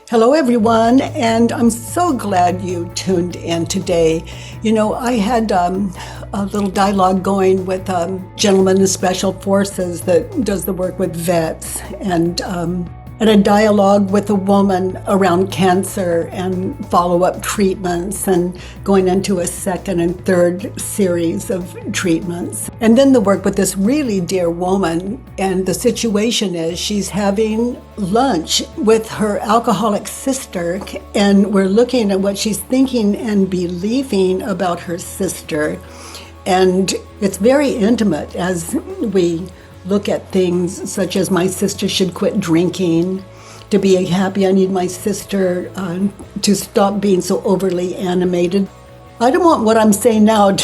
Hello, everyone, and I'm so glad you tuned in today. I had a little dialogue going with a gentleman in Special Forces that does the work with vets, and a dialogue with a woman around cancer and follow-up treatments, and going into a second and third series of treatments. And then the work with this really dear woman, and the situation is she's having lunch with her alcoholic sister, and we're looking at what she's thinking and believing about her sister. And it's very intimate as we look at things such as my sister should quit drinking. To be happy, I need my sister to stop being so overly animated. I don't want what I'm saying now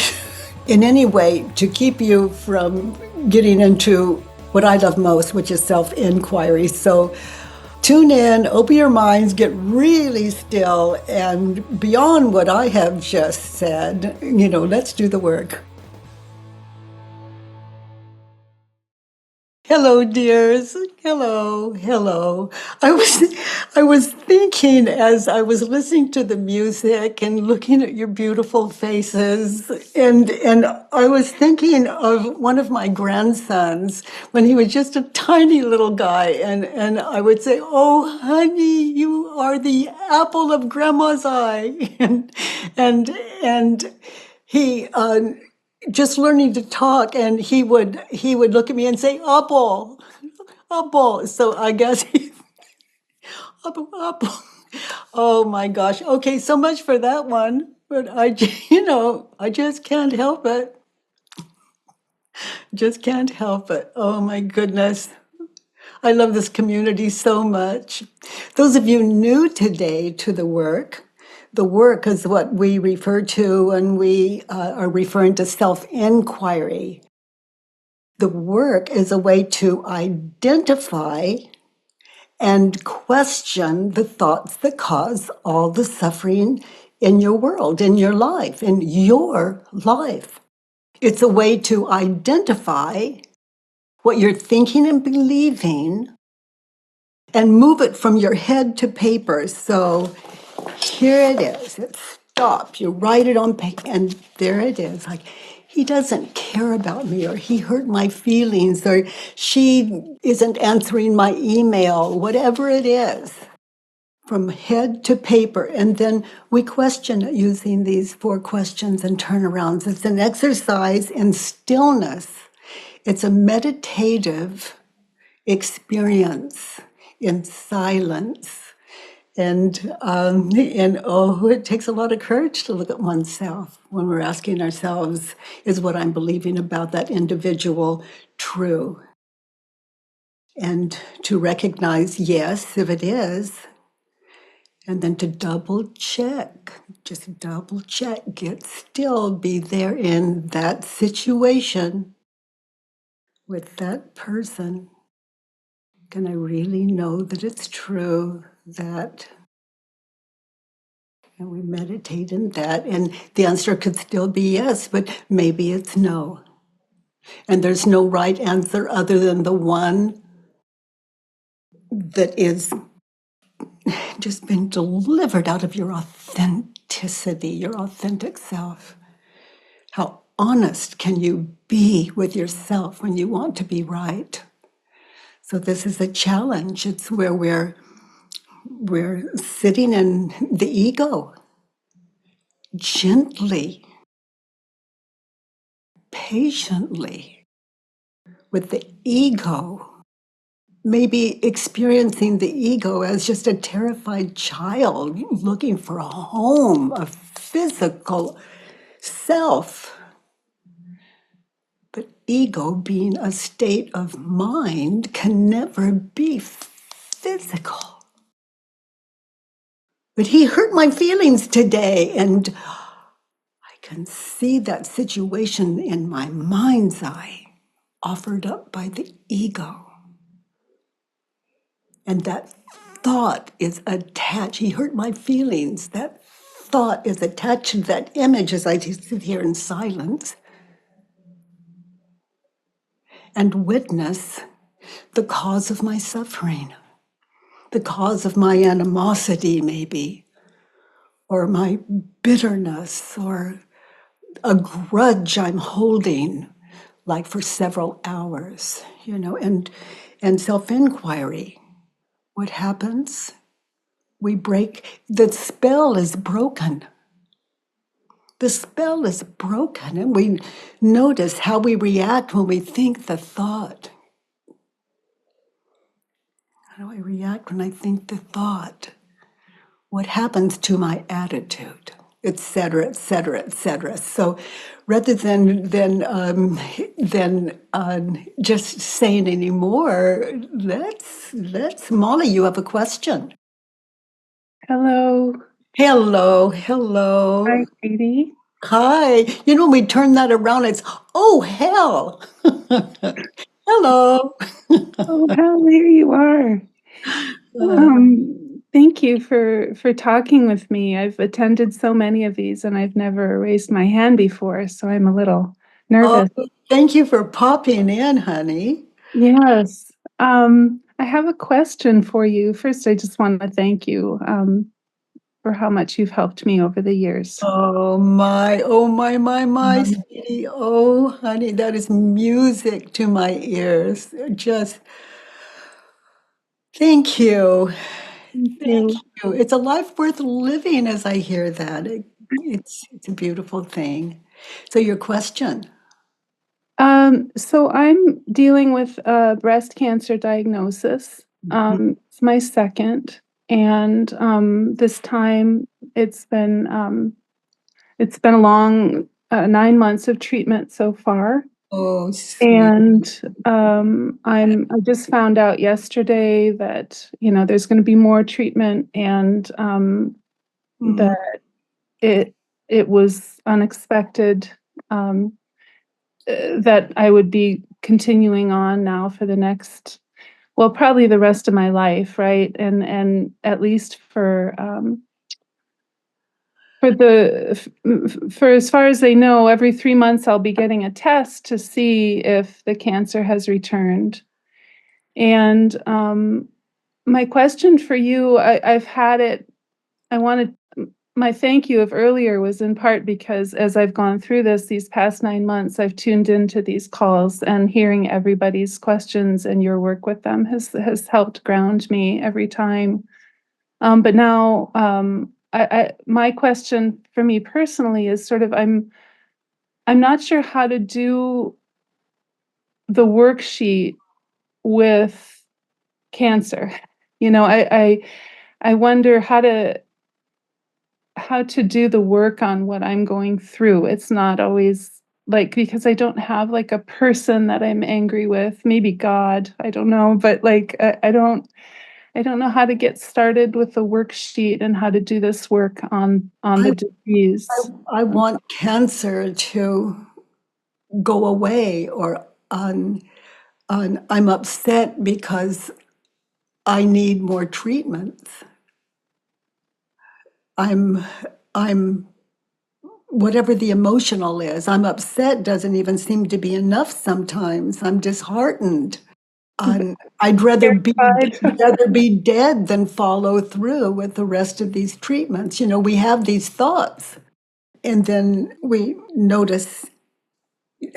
in any way to keep you from getting into what I love most, which is self-inquiry. So tune in, open your minds, get really still, and beyond what I have just said, let's do the work. Hello, dears. Hello. I was thinking as I was listening to the music and looking at your beautiful faces, and I was thinking of one of my grandsons when he was just a tiny little guy, and I would say, "Oh, honey, you are the apple of Grandma's eye," and he. Just learning to talk, and he would look at me and say apple, apple. So I guess apple. Oh my gosh. Okay, so much for that one. But I just can't help it. Just can't help it. Oh my goodness. I love this community so much. Those of you new today to the work is what we refer to when we are referring to self-inquiry. The work is a way to identify and question the thoughts that cause all the suffering in your world, in your life, in your life. It's a way to identify what you're thinking and believing and move it from your head to paper. So here it is. It's stop. You write it on paper, and there it is. Like, he doesn't care about me, or he hurt my feelings, or she isn't answering my email, whatever it is, from head to paper. And then we question it using these 4 questions and turnarounds. It's an exercise in stillness. It's a meditative experience in silence. And it takes a lot of courage to look at oneself when we're asking ourselves, is what I'm believing about that individual true? And to recognize, yes, if it is, and then to just double check, get still, be there in that situation with that person. Can I really know that it's true that? And we meditate in that, and the answer could still be yes, but maybe it's no. And there's no right answer other than the one that is just been delivered out of your authenticity, your authentic self. How honest can you be with yourself when you want to be right? So this is a challenge. It's where we're sitting in the ego, gently, patiently, with the ego, maybe experiencing the ego as just a terrified child looking for a home, a physical self. But ego, being a state of mind, can never be physical. But he hurt my feelings today, and I can see that situation in my mind's eye, offered up by the ego. And that thought is attached. He hurt my feelings. That thought is attached to that image as I sit here in silence and witness the cause of my suffering. the cause of my animosity, maybe, or my bitterness, or a grudge I'm holding, like for several hours, and self-inquiry. What happens? We break, the spell is broken. The spell is broken, and we notice how we react when we think the thought. How do I react when I think the thought? What happens to my attitude, et cetera, et cetera, et cetera. So rather than just saying any more, let's Molly, you have a question. Hello. Hello, Hi, hello. Katie. Hi. When we turn that around, it's oh hell. Hello. Oh, hell, here you are. Thank you for talking with me. I've attended so many of these and I've never raised my hand before, so I'm a little Oh, nervous. thank you for popping in, honey. Yes. I have a question for you. First, I just want to thank you for how much you've helped me over the years. Oh my, Um, sweetie. Oh, honey, that is music to my ears. Just thank you. Thank Thank you. you. It's a life worth living as I hear that. It's a beautiful thing. So your question. So I'm dealing with a breast cancer diagnosis. It's my second, and this time it's been um, it's been a long 9 months of treatment so far. Oh, sweet. And I just found out yesterday that there's going to be more treatment, and Mm, that it it was unexpected. Um, that I would be continuing on now for the next, well, probably the rest of my life, right? And at least for as far as they know, every 3 months I'll be getting a test to see if the cancer has returned. And my question for you, I've had it. I wanted My thank you of earlier was in part because as I've gone through these past 9 months, I've tuned into these calls, and hearing everybody's questions and your work with them has helped ground me every time. But now, my question for me personally is sort of I'm not sure how to do the worksheet with cancer. You know, I wonder how to do the work on what I'm going through. It's not always like, because I don't have like a person that I'm angry with, maybe God, I don't know, but like I don't know how to get started with the worksheet and how to do this work on I, the disease. I want cancer to go away, or I'm upset because I need more treatments. I'm I'm whatever the emotional is. I'm upset doesn't even seem to be enough sometimes. I'm disheartened. I'd rather be Terrified. rather be dead than follow through with the rest of these treatments. We have these thoughts, and then we notice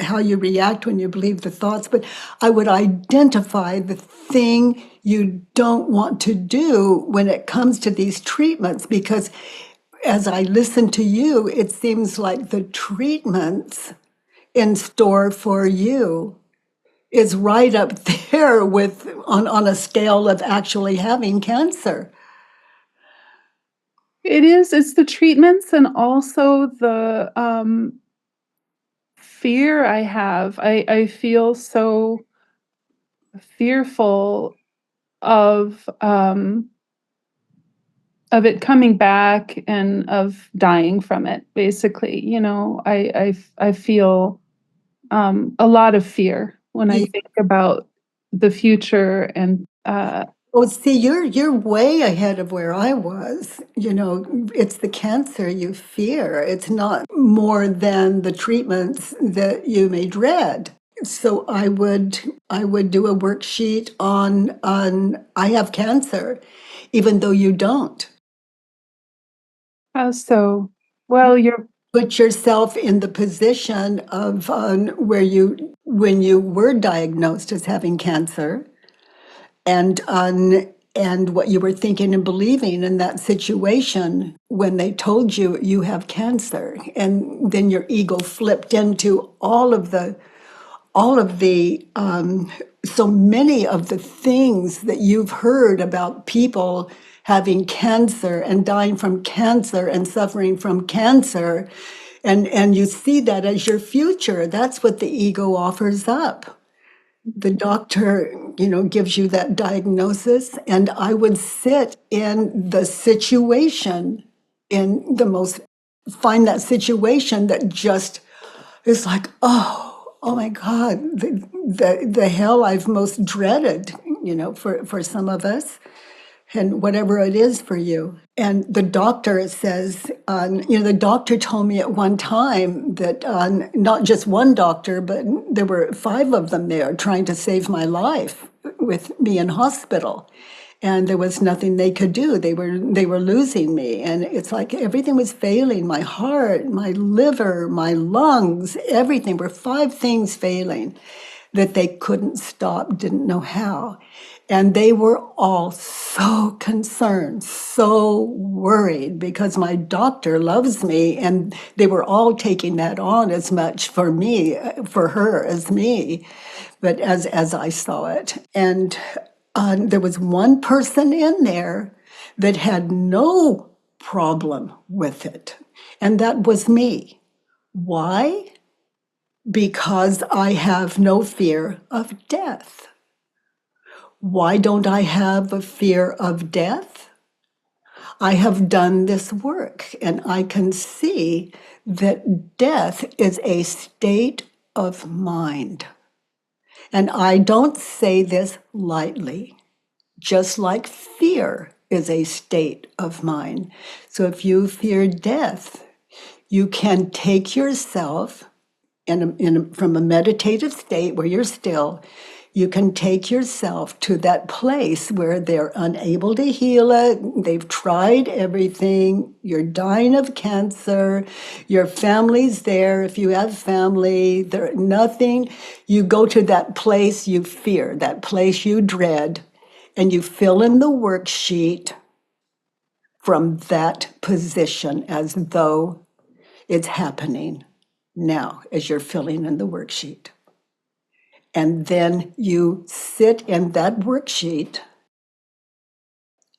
how you react when you believe the thoughts. But I would identify the thing you don't want to do when it comes to these treatments, because as I listen to you, it seems like the treatments in store for you is right up there with on a scale of actually having cancer. It's the treatments and also the fear I have. I feel so fearful of it coming back and of dying from it, basically. I feel a lot of fear when I Yeah. think about the future. And Oh, see, you're way ahead of where I was. It's the cancer you fear. It's not more than the treatments that you may dread. So I would do a worksheet on I have cancer, even though you don't. How so? Well, you're Put yourself in the position of where you when you were diagnosed as having cancer, and what you were thinking and believing in that situation when they told you you have cancer, and then your ego flipped into all of the so many of the things that you've heard about people having cancer and dying from cancer and suffering from cancer, and you see that as your future. That's what the ego offers up. The doctor, gives you that diagnosis, and I would sit in the situation, in the most find that situation that just is like, oh my God, the hell I've most dreaded, for some of us, and whatever it is for you. And the doctor says, the doctor told me at one time that not just one doctor, but there were 5 of them there trying to save my life with me in hospital. And there was nothing they could do. They were losing me. And it's like everything was failing: my heart, my liver, my lungs, everything. Were 5 things failing that they couldn't stop, didn't know how. And they were all so concerned, so worried, because my doctor loves me, and they were all taking that on as much for me, for her, as me, but as I saw it. And there was one person in there that had no problem with it, and that was me. Why? Because I have no fear of death. Why don't I have a fear of death? I have done this work, and I can see that death is a state of mind. And I don't say this lightly, just like fear is a state of mind. So if you fear death, you can take yourself from a meditative state where you're still. You can take yourself to that place where they're unable to heal it. They've tried everything. You're dying of cancer. Your family's there. If you have family, there nothing. You go to that place you fear, that place you dread, and you fill in the worksheet from that position as though it's happening now as you're filling in the worksheet. And then you sit in that worksheet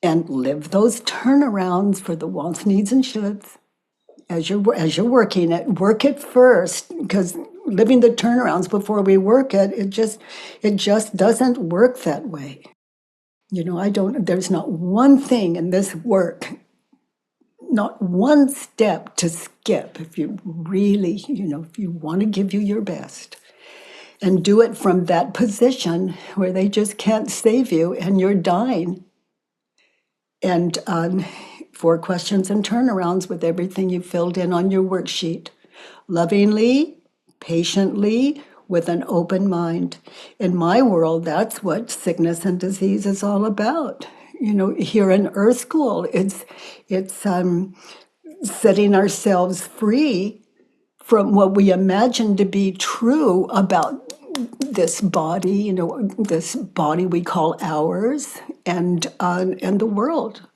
and live those turnarounds for the wants, needs, and shoulds as you're working it. Work it first, because living the turnarounds before we work it, it just doesn't work that way. There's not one thing in this work, not one step to skip if you really, if you want to give you your best. And do it from that position where they just can't save you and you're dying. And 4 questions and turnarounds with everything you filled in on your worksheet. Lovingly, patiently, with an open mind. In my world, that's what sickness and disease is all about. Here in Earth School, it's setting ourselves free from what we imagine to be true about this body, this body we call ours, and the world.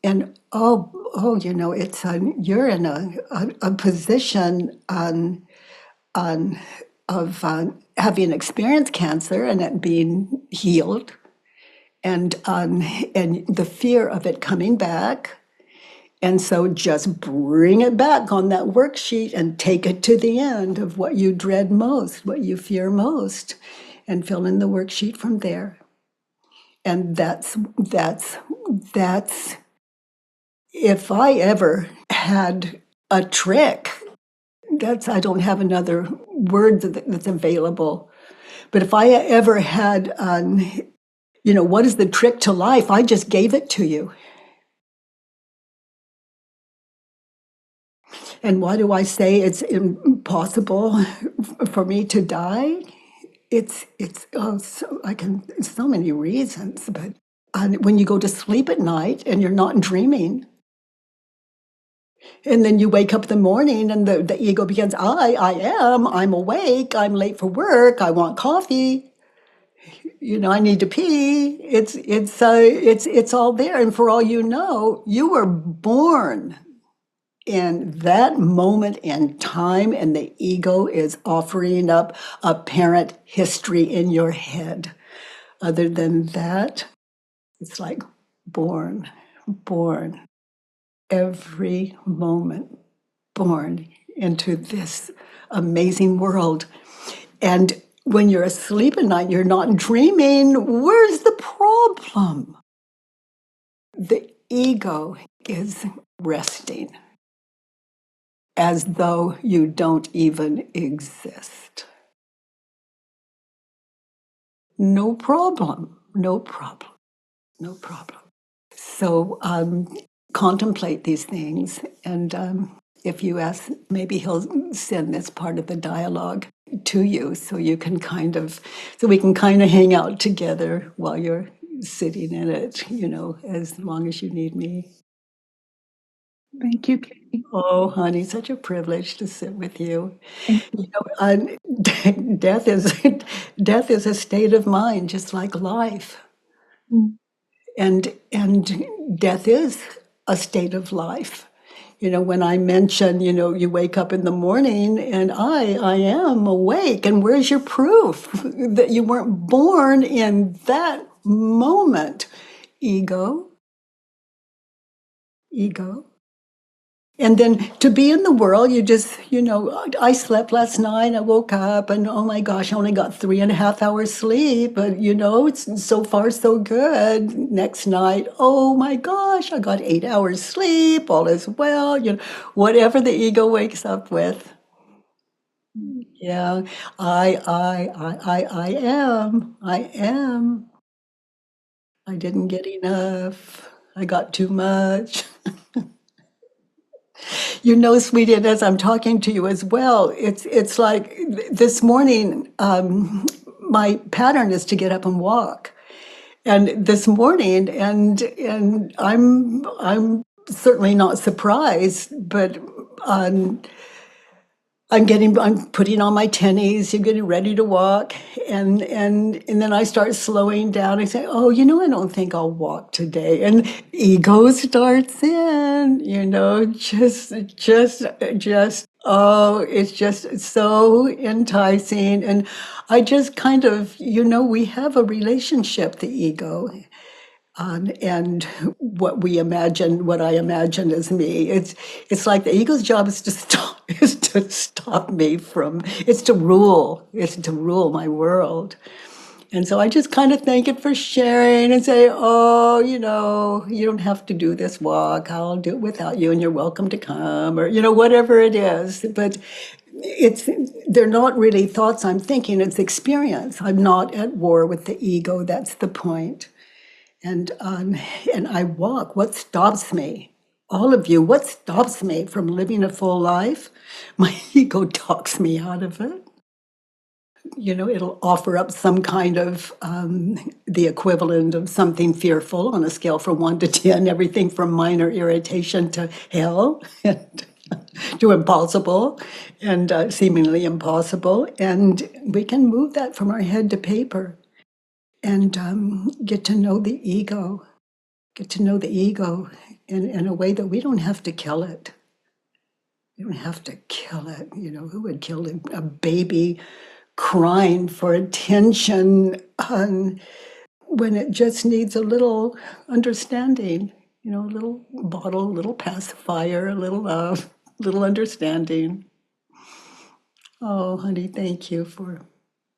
And it's you're in a position on of having experienced cancer and it being healed, and the fear of it coming back. And so just bring it back on that worksheet and take it to the end of what you dread most, what you fear most, and fill in the worksheet from there. And that's if I ever had a trick, I don't have another word that's available. But if I ever had, what is the trick to life? I just gave it to you. And why do I say it's impossible for me to die? So many reasons, but when you go to sleep at night and you're not dreaming, and then you wake up in the morning and the ego begins, I'm awake, I'm late for work, I want coffee, I need to pee. It's all there. And for all you know, you were born in that moment in time, and the ego is offering up a parent history in your head. Other than that, it's like born, born, every moment, born into this amazing world. And when you're asleep at night, you're not dreaming. Where's the problem? The ego is resting as though you don't even exist. No problem, no problem, no problem. So contemplate these things. And if you ask, maybe he'll send this part of the dialogue to you so you can so we can kind of hang out together while you're sitting in it, as long as you need me. Thank you, Katie. Oh, honey, such a privilege to sit with you. Thank you. Death is death is a state of mind, just like life. Mm. And death is a state of life. When I mention, you wake up in the morning and I am awake. And where's your proof that you weren't born in that moment? Ego. And then to be in the world, you just, I slept last night, I woke up and oh my gosh, I only got 3.5 hours sleep, but it's so far so good. Next night, oh my gosh, I got 8 hours sleep, all is well, whatever the ego wakes up with. Yeah, I am. I didn't get enough. I got too much. Sweetie, and as I'm talking to you as well, it's like this morning, my pattern is to get up and walk. And this morning, and I'm certainly not surprised, but I'm putting on my tennies, you're getting ready to walk, and then I start slowing down. I say, oh, I don't think I'll walk today. And ego starts in, oh, it's just so enticing. And I just kind of, we have a relationship, the ego. And what I imagine as me. It's like the ego's job is to stop me from. It's to rule. It's to rule my world. And so I just kind of thank it for sharing and say, oh, you don't have to do this walk. I'll do it without you, and you're welcome to come, or whatever it is. But they're not really thoughts I'm thinking. It's experience. I'm not at war with the ego. That's the point. And I walk. What stops me? All of you, what stops me from living a full life? My ego talks me out of it. It'll offer up some kind of the equivalent of something fearful on a scale from 1 to 10, everything from minor irritation to hell, and to impossible, and seemingly impossible. And we can move that from our head to paper and get to know the ego. Get to know the ego in a way that we don't have to kill it. We don't have to kill it. Who would kill a baby crying for attention when it just needs a little understanding? A little bottle, a little pacifier, a little love, a little understanding. Oh, honey, thank you for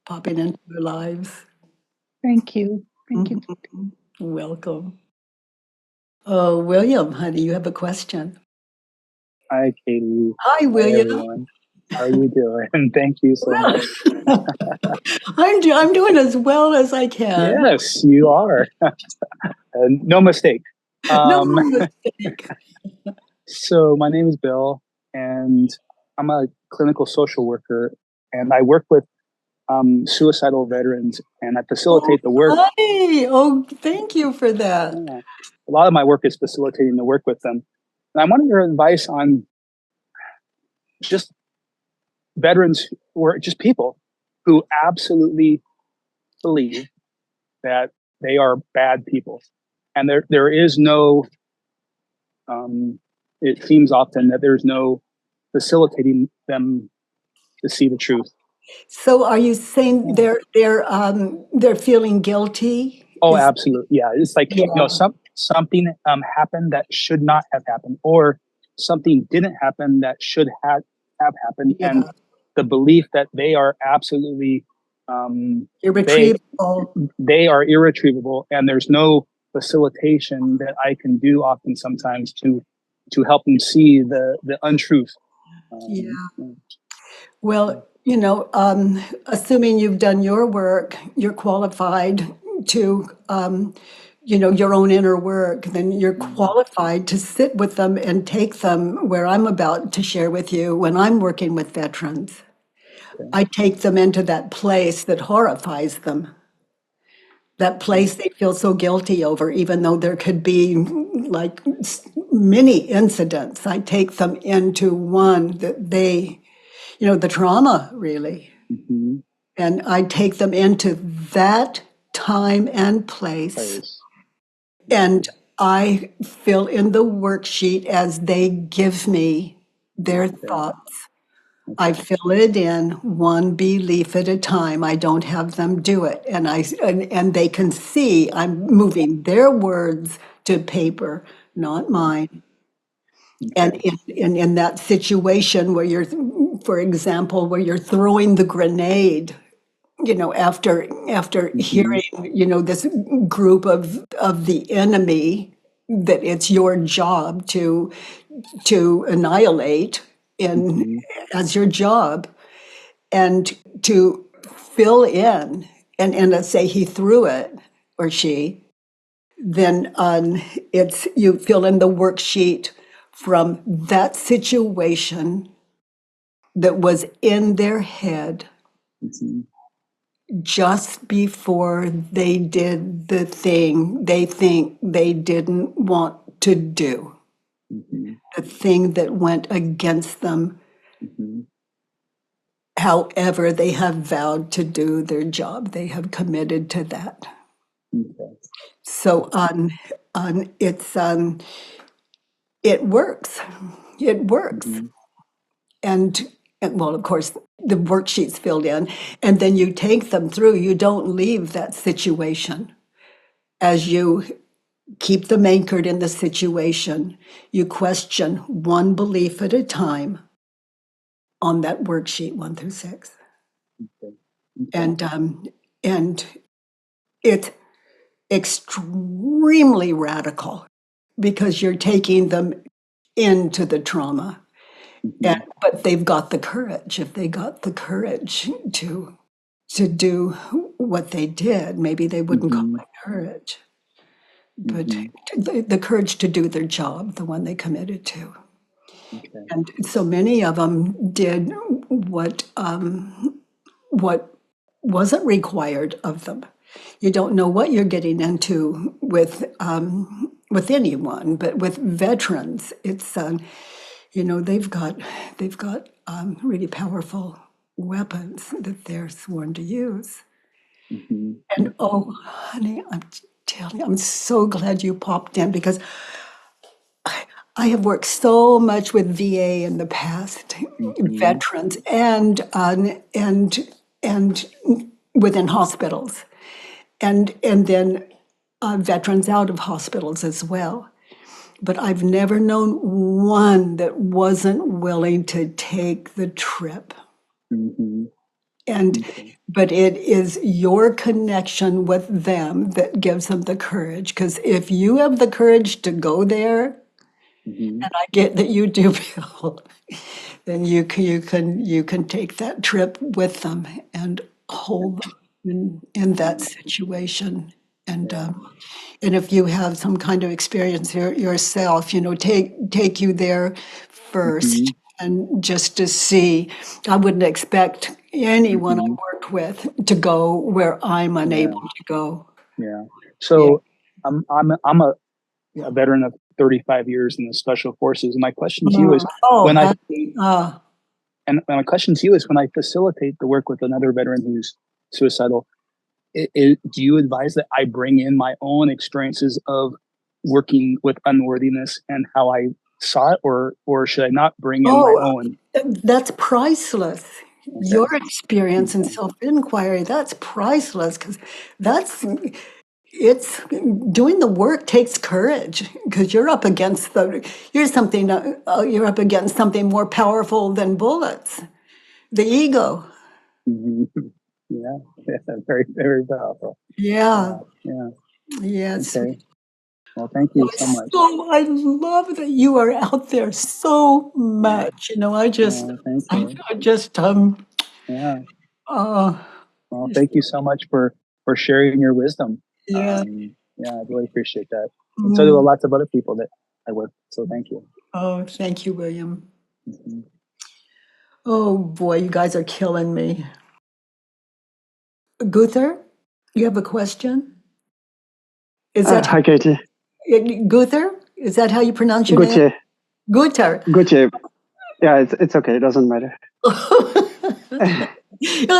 popping into our lives. Thank you. Thank you. Welcome. Oh, William, honey, you have a question. Hi, Katie. Hi, Hi, William. everyone. How are you doing? Thank you so much. I'm doing as well as I can. Yes, you are. No mistake. No mistake. So my name is Bill. and I'm a clinical social worker, and I work with suicidal veterans, and I Oh, facilitate the work. hi. Oh, thank you for that. Yeah. A lot of my work is facilitating the work with them. And I wanted your advice on just veterans or just people who absolutely believe that they are bad people. And there is no, it seems often that there's no facilitating them to see the truth. So are you saying Yeah. they're feeling guilty? Oh, Is absolutely. Yeah. It's like, yeah, something happened that should not have happened, or something didn't happen that should have happened. And yeah. the belief that they are absolutely, they, Irretrievable. they are irretrievable, and there's no facilitation that I can do often sometimes to help them see the untruth. Yeah. Yeah. Well, assuming you've done your work, you're qualified to, your own inner work, then you're qualified to sit with them and take them where I'm about to share with you when I'm working with veterans. Okay. I take them into that place that horrifies them, that place they feel so guilty over, even though there could be like many incidents. I take them into one that the trauma really. Mm-hmm. And I take them into that time and place. And I fill in the worksheet as they give me their thoughts. I fill it in one belief at a time. I don't have them do it. And they can see I'm moving their words to paper, not mine. And in that situation where for example, where you're throwing the grenade, after Mm-hmm. hearing, this group of the enemy, that it's your job to annihilate in Mm-hmm. as your job, and to fill in, and let's say he threw it or she, then it's you fill in the worksheet from that situation that was in their head Mm-hmm. just before they did the thing they think they didn't want to do, Mm-hmm. the thing that went against them. Mm-hmm. However, they have vowed to do their job, they have committed to that. Okay. So it works. It works. Mm-hmm. And well, of course, the worksheets filled in, and then you take them through. You don't leave that situation. As you keep them anchored in the situation, you question one belief at a time on that worksheet 1 through 6. Okay. And it's extremely radical because you're taking them into the trauma. Mm-hmm. But they've got the courage. If they got the courage to do what they did, maybe they wouldn't call Mm-hmm. it courage, but Mm-hmm. the courage to do their job, the one they committed to. Okay. And so many of them did what wasn't required of them. You don't know what you're getting into with anyone, but with veterans, it's they've got really powerful weapons that they're sworn to use. Mm-hmm. And oh, honey, I'm telling you, I'm so glad you popped in because I have worked so much with VA in the past, Mm-hmm. veterans, and within hospitals, and then veterans out of hospitals as well. But I've never known one that wasn't willing to take the trip. Mm-hmm. And Okay. but it is your connection with them that gives them the courage. Because if you have the courage to go there, Mm-hmm. and I get that you do, Bill, then you can take that trip with them and hold them in that situation. And Yeah. and if you have some kind of experience yourself, take you there Mm-hmm. first. And just to see, I wouldn't expect anyone I Mhm. work with to go where I'm Yeah. unable to go. Yeah. Yeah. So I'm a veteran of 35 years in the special forces. And my question to you is Oh, when I happy. and my question to you is when I facilitate the work with another veteran who's suicidal, do you advise that I bring in my own experiences of working with unworthiness and how I saw it, or should I not bring in my Oh, own? that's priceless. Okay. Your experience in Okay. self-inquiry, that's priceless because that's it's doing the work takes courage because you're up against something more powerful than bullets, the ego. Mhm. Yeah. Yeah. Very, very powerful. Yeah. Yeah. Yeah. Yes. Okay. Well, thank you so much. I love that you are out there so Yeah. much. I just, Thank I, you. I just, Yeah. uh, Well, thank you so much for sharing your wisdom. yeah. Yeah, I really appreciate that, and so do Mm. lots of other people that I work with. So thank you. Oh, thank you, William. Mhm. Oh boy, you guys are killing me. Guther, you have a question? Is that Hi, Katie. Guther? Is that how you pronounce your name? Gauthier. Guther. Gauthier. Yeah, it's okay. It doesn't matter.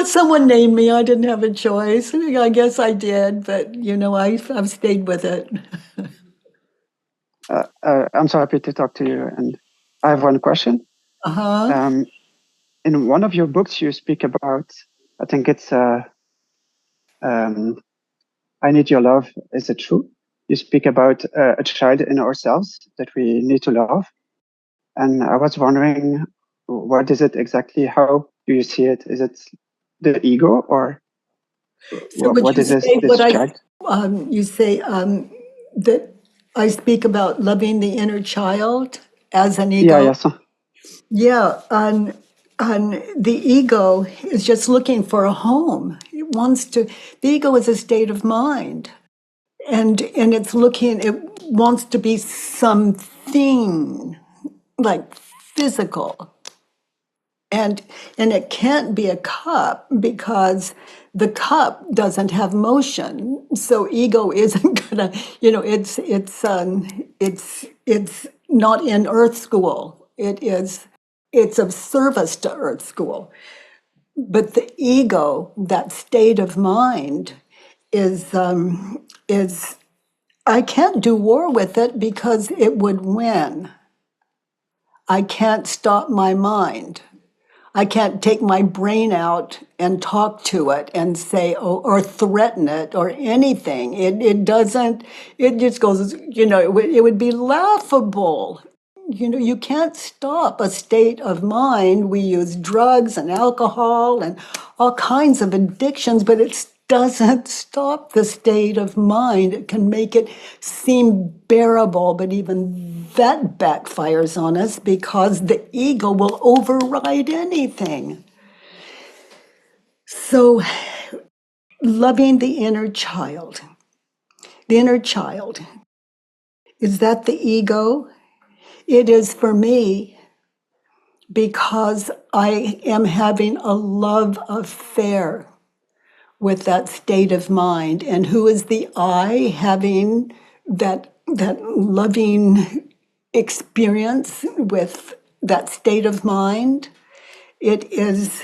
Someone named me. I didn't have a choice. I guess I did, but I've stayed with it. I'm so happy to talk to you. And I have one question. Uh-huh. Um, in one of your books, you speak about, I think it's um, I Need Your Love. Is it true? You speak about a child in ourselves that we need to love. And I was wondering, what is it exactly? How do you see it? Is it the ego, or So would what you is say this child? you say that I speak about loving the inner child as an Yeah, ego? yeah. So, Yeah, and the ego is just looking for a home. The ego is a state of mind. And it wants to be something like physical. And it can't be a cup because the cup doesn't have motion. So ego isn't gonna, it's not in Earth School. It's of service to Earth School. But the ego, that state of mind, is I can't do war with it because it would win. I can't stop my mind. I can't take my brain out and talk to it and say, or threaten it or anything. It doesn't, it just goes, it would be laughable. You can't stop a state of mind. We use drugs and alcohol and all kinds of addictions, but it doesn't stop the state of mind. It can make it seem bearable, but even that backfires on us because the ego will override anything. So, loving the inner child, is that the ego? It is for me because I am having a love affair with that state of mind. And who is the I having that loving experience with that state of mind? It is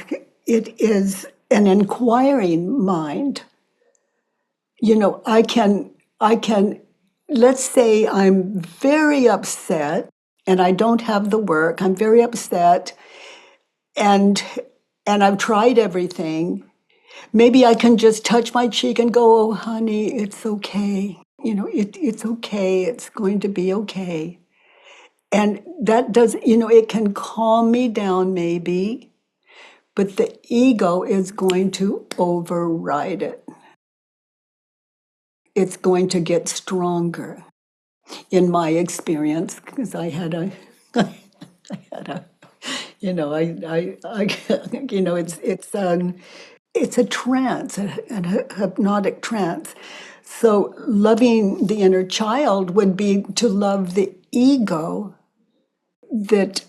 an inquiring mind. I can let's say I'm very upset and I don't have the work. I'm very upset and I've tried everything. Maybe I can just touch my cheek and go, "Oh, honey, it's okay. It's okay. It's going to be okay." And that does, it can calm me down maybe, but the ego is going to override it. It's going to get stronger, in my experience, because I had a, it's a trance, a hypnotic trance. So loving the inner child would be to love the ego that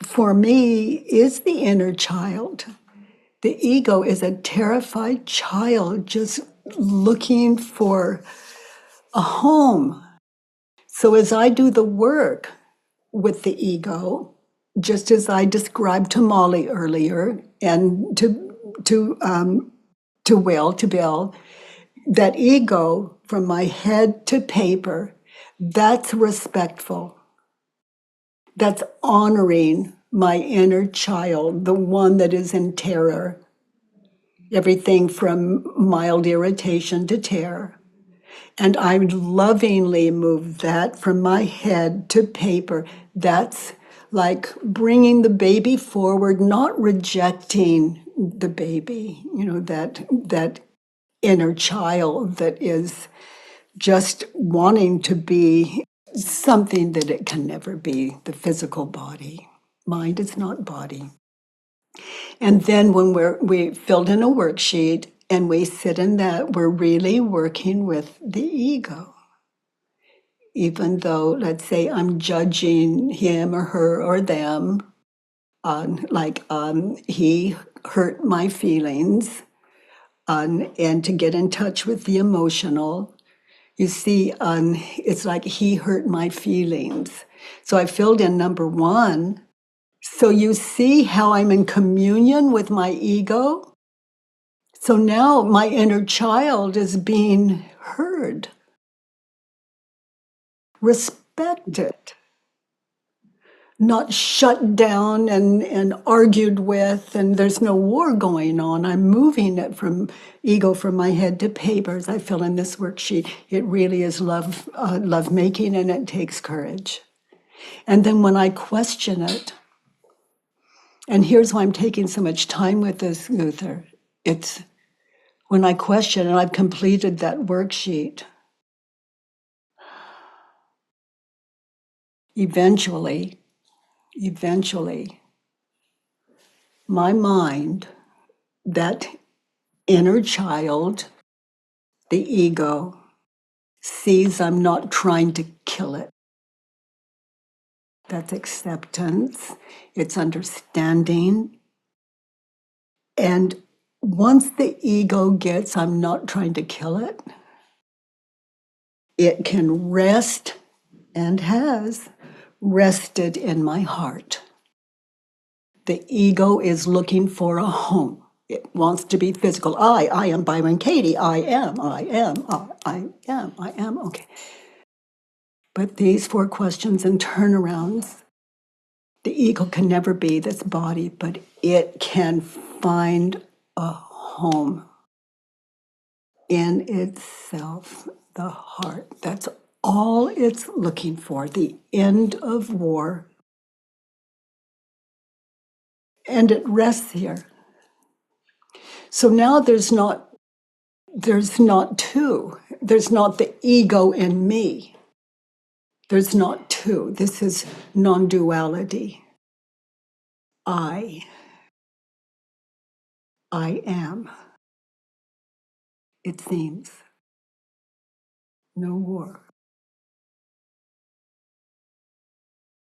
for me is the inner child. The ego is a terrified child just looking for a home. So as I do the work with the ego, just as I described to Molly earlier and to Will, to Bill, that ego from my head to paper, that's respectful. That's honoring my inner child, the one that is in terror. Everything from mild irritation to terror. And I lovingly move that from my head to paper. That's like bringing the baby forward, not rejecting the baby, that inner child that is just wanting to be something that it can never be, the physical body. Mind is not body. And then when we filled in a worksheet and we sit in that, we're really working with the ego. Even though, let's say, I'm judging him or her or them, he hurt my feelings, and to get in touch with the emotional, you see, it's like he hurt my feelings. So I filled in number 1. So you see how I'm in communion with my ego? So now my inner child is being heard, respected, not shut down and argued with, and there's no war going on. I'm moving it from ego from my head to paper as I fill in this worksheet. It really is love making, and it takes courage. And then when I question it, and here's why I'm taking so much time with this, Luther, it's when I question, and I've completed that worksheet, eventually, my mind, that inner child, the ego, sees I'm not trying to kill it. That's acceptance, it's understanding. And once the ego gets, I'm not trying to kill it, it can rest and has rested in my heart. The ego is looking for a home. It wants to be physical. I am Byron Katie. I am. Okay. But these 4 questions and turnarounds, the ego can never be this body, but it can find a home in itself, the heart. That's all it's looking for, the end of war. And it rests here. So now there's not 2. There's not the ego in me. There's not 2. This is non-duality. I am. It seems. No war.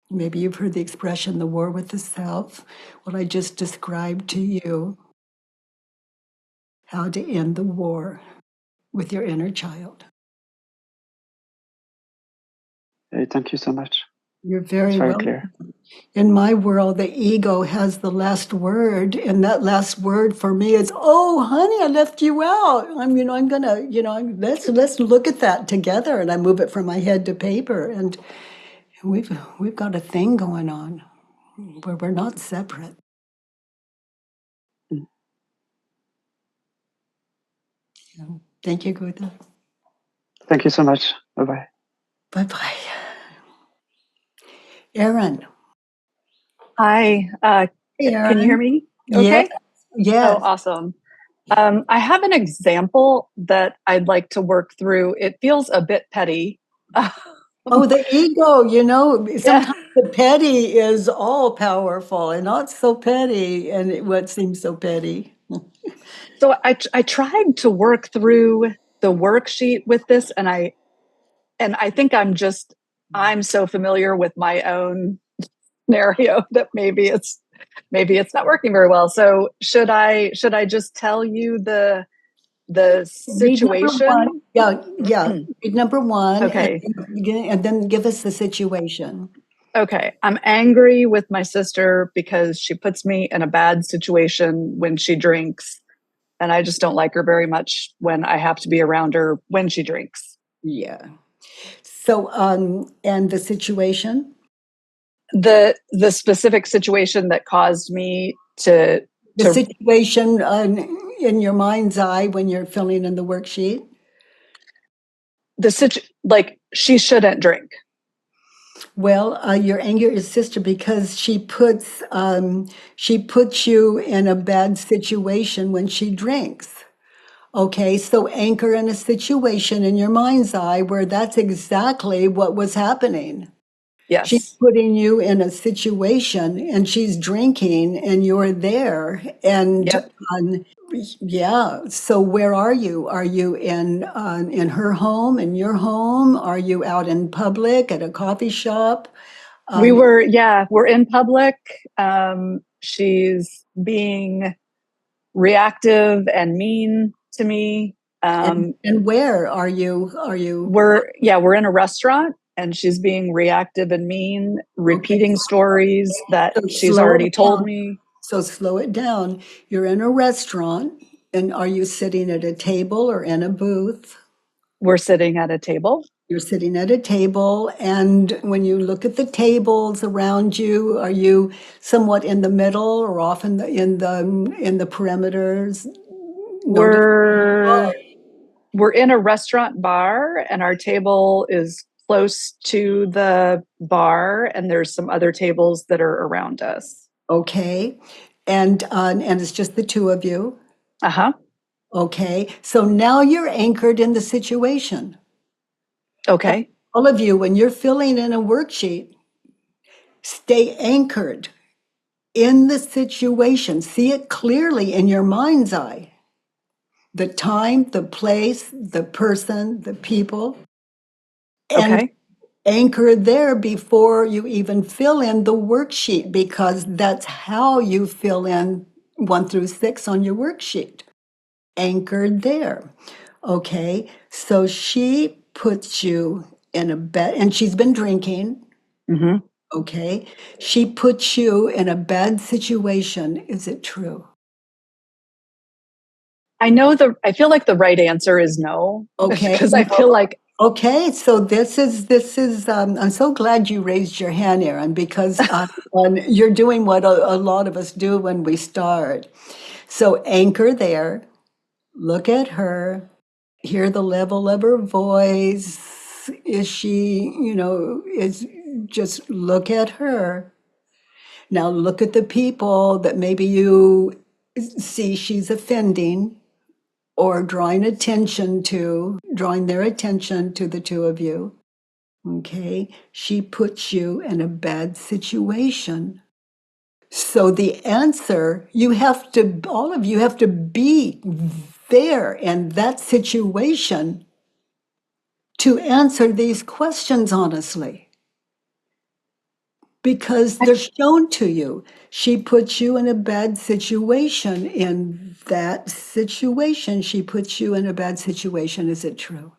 Maybe you've heard the expression, the war with the self. Well, I just described to you how to end the war with your inner child. Hey, thank you so much. You're It's very very welcome. clear. In my world, the ego has the last word, and that last word for me is, "Oh, honey, I left you out. I'm gonna, let's look at that together." And I move it from my head to paper, and we've got a thing going on where we're not separate. Mm. Thank you, Gudha. Thank you so much. Bye-bye. Bye-bye. Aaron. Hi, can you hear me? Yes. Okay. Yes. Oh, awesome. I have an example that I'd like to work through. It feels a bit petty. Oh, the ego, Yeah. sometimes the petty is all powerful and not so petty, and what seems so petty. So I tried to work through the worksheet with this, and I think I'm so familiar with my own scenario that maybe it's not working very well. So should I just tell you the Read number one. situation? Yeah. Read number one, Okay. and then give us the situation. Okay. I'm angry with my sister because she puts me in a bad situation when she drinks, and I just don't like her very much when I have to be around her when she drinks. Yeah. So, and the situation? The specific situation that caused me to The situation in your mind's eye when you're filling in the worksheet? like she shouldn't drink. Well, you're angry at your sister because she puts you in a bad situation when she drinks. Okay, so anchor in a situation in your mind's eye where that's exactly what was happening. She's Yes. putting you in a situation and she's drinking and you're there. And Yep. yeah, so where are you? Are you in her home, in your home? Are you out in public at a coffee shop? We're in public. She's being reactive and mean to me. And where are you? We're in a restaurant and she's being reactive and mean, Okay, repeating stories that so she's slow it already told down. me. So slow it down. You're in a restaurant, and are you sitting at a table or in a booth? We're sitting at a table. You're sitting at a table, and when you look at the tables around you, are you somewhat in the middle or off in the perimeters? Notice. We're in a restaurant bar and our table is close to the bar and there's some other tables that are around us. Okay, and it's just the two of you. Uh-huh. Okay, so now you're anchored in the situation. Okay. All of you, when you're filling in a worksheet, stay anchored in the situation. See it clearly in your mind's eye. The time, the place, the person, the people, and Okay. anchor there before you even fill in the worksheet, because that's how you fill in 1 through 6 on your worksheet. Anchored there. Okay, so she puts you in a bed, and she's been drinking. Mm-hmm. Okay, she puts you in a bad situation. Is it true? I feel like the right answer is no. Okay, Because I feel like okay. So this is. I'm so glad you raised your hand, Aaron, because you're doing what a lot of us do when we start. So anchor there. Look at her. Hear the level of her voice. Is she? Is just look at her. Now look at the people that maybe you see she's offending or drawing their attention to the two of you. Okay, she puts you in a bad situation. So the answer, all of you have to be there in that situation to answer these questions honestly, because they're shown to you. She puts you in a bad situation. In that situation, she puts you in a bad situation. Is it true?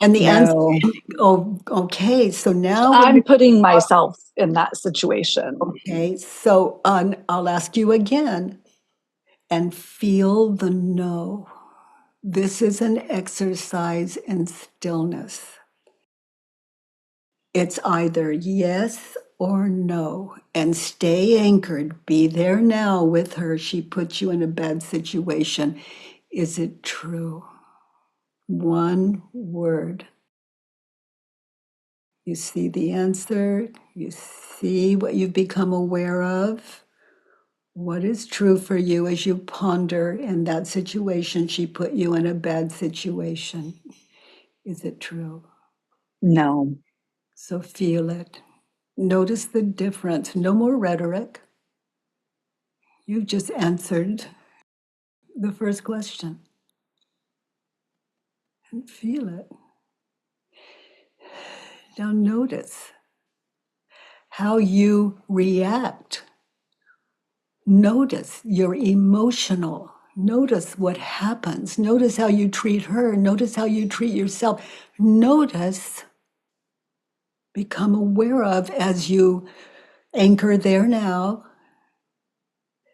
And the answer, no. oh, okay. So now, I'm putting myself in that situation. okay. So I'll ask you again, and feel the no. This is an exercise in stillness. It's either yes or no, and stay anchored. Be there now with her. She puts you in a bad situation. Is it true? One word. You see the answer. You see what you've become aware of. What is true for you as you ponder in that situation? She put you in a bad situation. Is it true? No. So feel it. Notice the difference. No more rhetoric. You've just answered the first question. And feel it. Now notice how you react. Notice you're emotional. Notice what happens. Notice how you treat her. Notice how you treat yourself. Notice, become aware of as you anchor there now,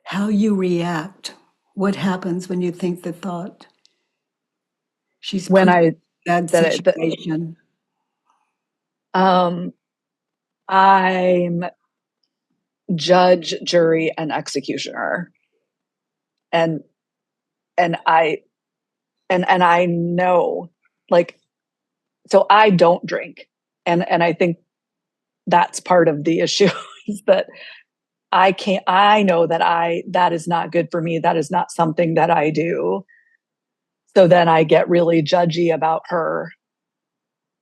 how you react. What happens when you think the thought? She's When put in I a bad that situation. I'm judge, jury, and executioner, and I know, like, so I don't drink, and I think that's part of the issue is that I can't. I know that is not good for me. That is not something that I do. So then I get really judgy about her,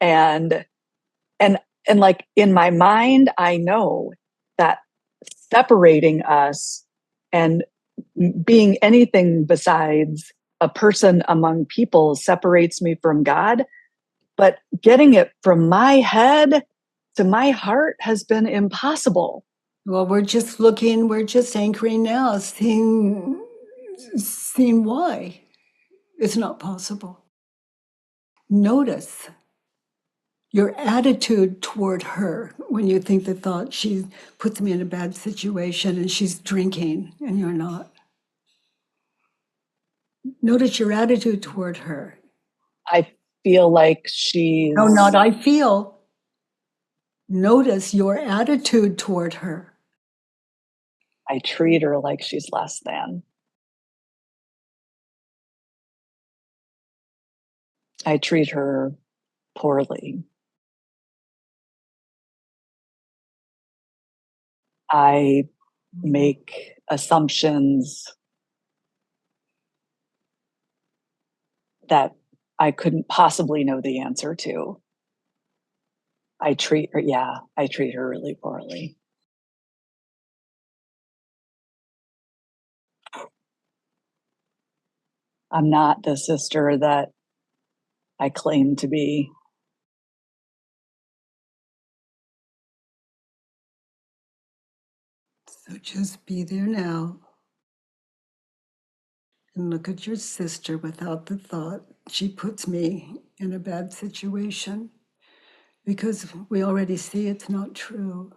and and like in my mind, I know that separating us and being anything besides a person among people separates me from God. But getting it from my head to my heart has been impossible. Well, we're just anchoring now, seeing why it's not possible. Notice your attitude toward her when you think the thought, she puts me in a bad situation and she's drinking and you're not. Notice your attitude toward her. I feel like she's. No, not I feel. Notice your attitude toward her. I treat her like she's less than. I treat her poorly. I make assumptions that I couldn't possibly know the answer to. I treat her really poorly. I'm not the sister that I claim to be. So just be there now and look at your sister without the thought, she puts me in a bad situation, because we already see it's not true.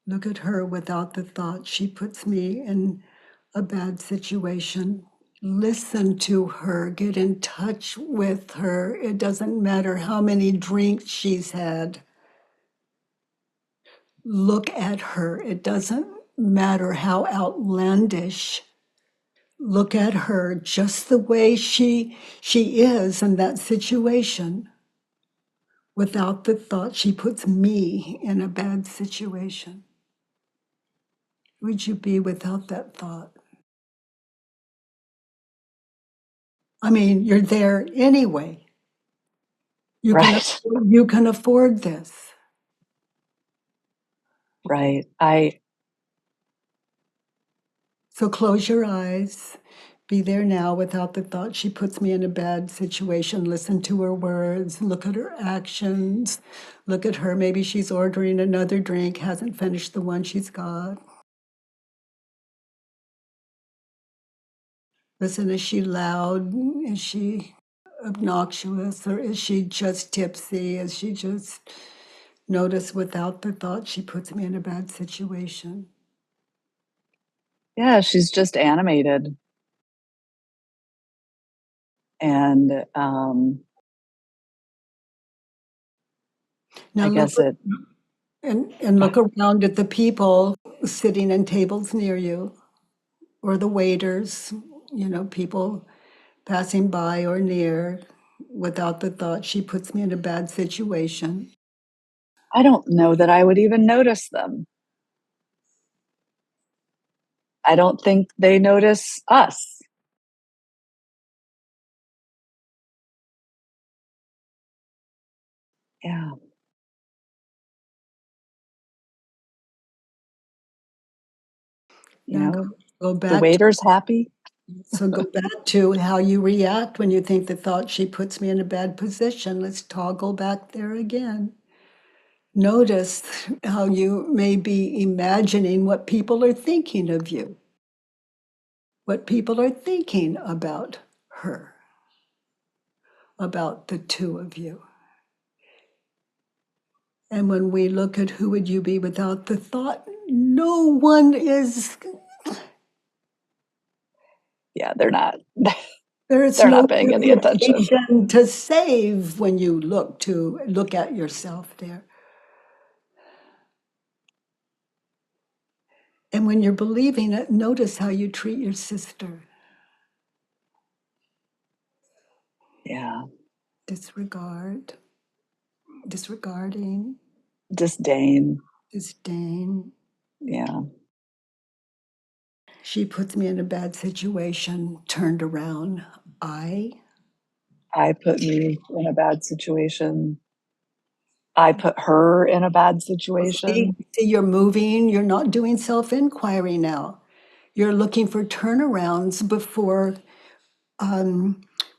Look at her without the thought, she puts me in a bad situation. Listen to her, get in touch with her. It doesn't matter how many drinks she's had. Look at her. It doesn't matter how outlandish. Look at her just the way she is in that situation, without the thought, she puts me in a bad situation. Would you be without that thought? I mean, you're there anyway. Right. You can afford this. Right. So close your eyes. Be there now without the thought, she puts me in a bad situation. Listen to her words. Look at her actions. Look at her. Maybe she's ordering another drink, hasn't finished the one she's got. Listen, is she loud? Is she obnoxious? Or is she just tipsy? Is she just, notice without the thought, she puts me in a bad situation? Yeah, she's just animated. And Now I look guess it. and look around at the people sitting in tables near you, or the waiters, people passing by or near, without the thought, she puts me in a bad situation. I don't know that I would even notice them. I don't think they notice us. Yeah. You Now know, go the back to, waiter's happy. So go back to how you react when you think the thought, she puts me in a bad position. Let's toggle back there again. Notice how you may be imagining what people are thinking of you, what people are thinking about her, about the two of you. And when we look at who would you be without the thought, no one is, Yeah, they're not. there's They're no not paying any attention. reputation to save when you look at yourself there. And when you're believing it, notice how you treat your sister. Yeah. Disregard, disregarding, Disdain. disdain. Yeah. She puts me in a bad situation, turned around. I put me in a bad situation. I put her in a bad situation. see, you're moving, you're not doing self-inquiry now. You're looking for turnarounds before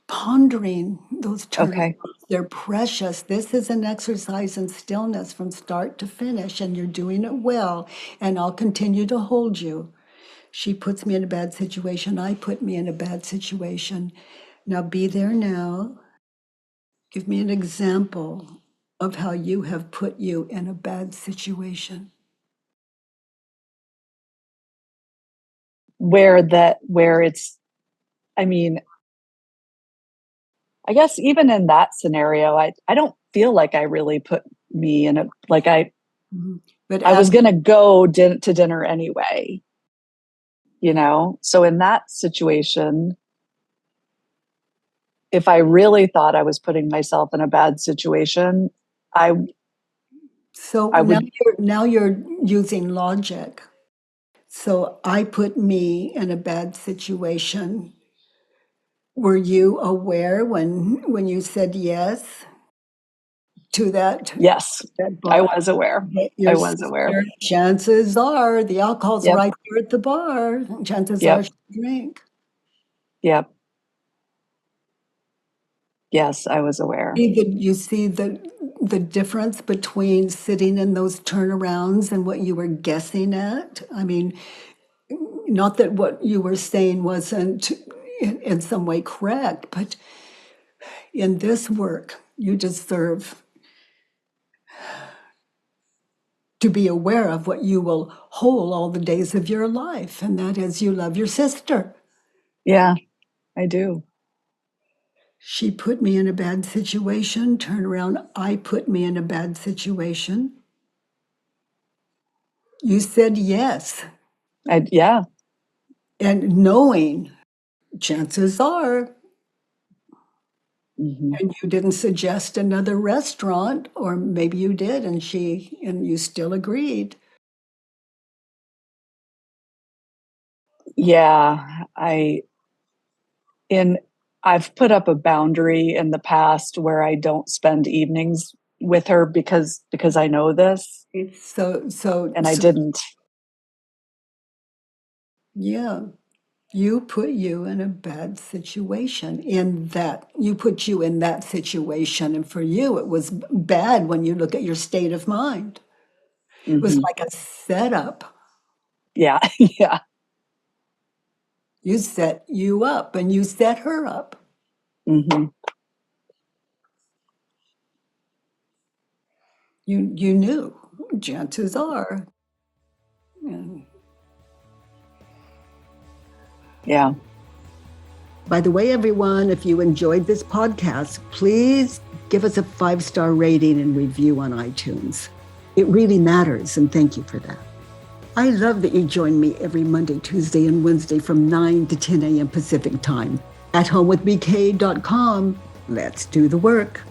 pondering those turnarounds. Okay. They're precious. This is an exercise in stillness from start to finish, and you're doing it well, and I'll continue to hold you. She puts me in a bad situation. I put me in a bad situation. Now be there now. Give me an example of how you have put you in a bad situation. Where it's, I mean, I guess even in that scenario, I don't feel like I really put me in a, like But I was after, going to go to dinner anyway, you know? So in that situation, if I really thought I was putting myself in a bad situation, I so would, now you're using logic. So I put me in a bad situation. Were you aware when you said yes to that? yes, I was aware. Your I was aware. sister, chances are the alcohol's Yep. right there at the bar. Chances Yep. are she drink. Yep. Yes, I was aware. You see the difference between sitting in those turnarounds and what you were guessing at? I mean, not that what you were saying wasn't in some way correct, but in this work, you deserve to be aware of what you will hold all the days of your life, and that is you love your sister. Yeah, I do. She put me in a bad situation. Turn around, I put me in a bad situation. You said yes. Yeah. And knowing, chances are, Mm-hmm. and you didn't suggest another restaurant, or maybe you did, and you still agreed. Yeah, I've put up a boundary in the past where I don't spend evenings with her because I know this, So and I didn't. yeah, you put you in a bad situation you put you in that situation. And for you, it was bad when you look at your state of mind. It was Mm-hmm. like a setup. Yeah, yeah. You set you up and you set her up. Mm-hmm. You knew, chances are. And Yeah. by the way, everyone, if you enjoyed this podcast, please give us a 5-star rating and review on iTunes. It really matters, and thank you for that. I love that you join me every Monday, Tuesday, and Wednesday from 9 to 10 a.m. Pacific time at homewithbk.com. Let's do the work.